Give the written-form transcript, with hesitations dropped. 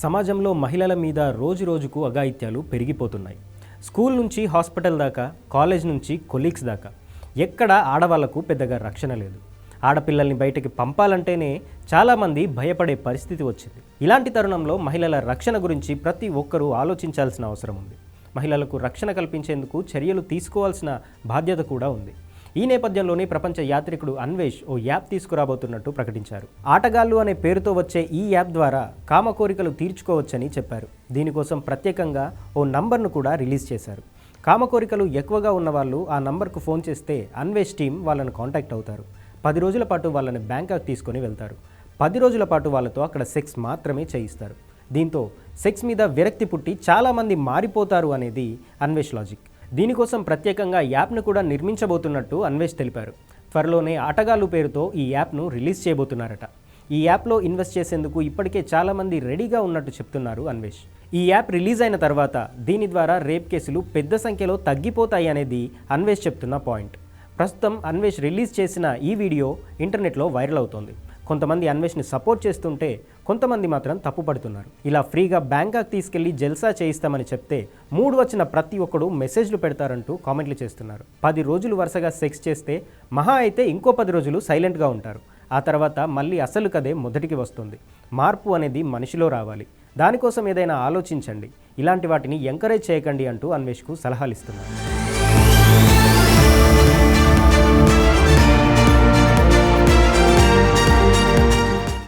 సమాజంలో మహిళల మీద రోజురోజుకు అఘాయిత్యాలు పెరిగిపోతున్నాయి. స్కూల్ నుంచి హాస్పిటల్ దాకా, కాలేజ్ నుంచి కొలీగ్స్ దాకా ఎక్కడ ఆడవాళ్లకు పెద్దగా రక్షణ లేదు. ఆడపిల్లల్ని బయటకి పంపాలంటేనే చాలామంది భయపడే పరిస్థితి వచ్చింది. ఇలాంటి తరుణంలో మహిళల రక్షణ గురించి ప్రతి ఒక్కరూ ఆలోచించాల్సిన అవసరం ఉంది. మహిళలకు రక్షణ కల్పించేందుకు చర్యలు తీసుకోవాల్సిన బాధ్యత కూడా ఉంది. ఈ నేపథ్యంలోనే ప్రపంచ యాత్రికుడు అన్వేష్ ఓ యాప్ తీసుకురాబోతున్నట్టు ప్రకటించారు. ఆటగాళ్ళు అనే పేరుతో వచ్చే ఈ యాప్ ద్వారా కామ కోరికలు తీర్చుకోవచ్చని చెప్పారు. దీనికోసం ప్రత్యేకంగా ఓ నంబర్ను కూడా రిలీజ్ చేశారు. కామ కోరికలు ఎక్కువగా ఉన్నవాళ్ళు ఆ నంబర్కు ఫోన్ చేస్తే అన్వేష్ టీం వాళ్ళను కాంటాక్ట్ అవుతారు. 10 రోజుల పాటు వాళ్ళని బ్యాంకాక్ తీసుకొని వెళ్తారు. 10 రోజుల పాటు వాళ్ళతో అక్కడ సెక్స్ మాత్రమే చేయిస్తారు. దీంతో సెక్స్ మీద విరక్తి పుట్టి చాలామంది మారిపోతారు అనేది అన్వేష్ లాజిక్. దీనికోసం ప్రత్యేకంగా యాప్ను కూడా నిర్మించబోతున్నట్టు అన్వేష్ తెలిపారు. త్వరలోనే ఆటగాళ్ళు పేరుతో ఈ యాప్ను రిలీజ్ చేయబోతున్నారట. ఈ యాప్లో ఇన్వెస్ట్ చేసేందుకు ఇప్పటికే చాలామంది రెడీగా ఉన్నట్టు చెప్తున్నారు అన్వేష్. ఈ యాప్ రిలీజ్ అయిన తర్వాత దీని ద్వారా రేప్ కేసులు పెద్ద సంఖ్యలో తగ్గిపోతాయి అనేది అన్వేష్ చెప్తున్న పాయింట్. ప్రస్తుతం అన్వేష్ రిలీజ్ చేసిన ఈ వీడియో ఇంటర్నెట్లో వైరల్ అవుతోంది. కొంతమంది అన్వేష్ని సపోర్ట్ చేస్తుంటే కొంతమంది మాత్రం తప్పుపడుతున్నారు. ఇలా ఫ్రీగా బ్యాంకాక్ తీసుకెళ్లి జల్సా చేయిస్తామని చెప్తే మూడు వచ్చిన ప్రతి ఒక్కడు మెసేజ్లు పెడతారంటూ కామెంట్లు చేస్తున్నారు. 10 రోజులు వరుసగా సెక్స్ చేస్తే మహా అయితే ఇంకో 10 రోజులు సైలెంట్గా ఉంటారు. ఆ తర్వాత మళ్ళీ అసలు కదే మొదటికి వస్తుంది. మార్పు అనేది మనిషిలో రావాలి. దానికోసం ఏదైనా ఆలోచించండి. ఇలాంటి వాటిని ఎంకరేజ్ చేయకండి అంటూ అన్వేష్కు సలహాలు ఇస్తున్నారు.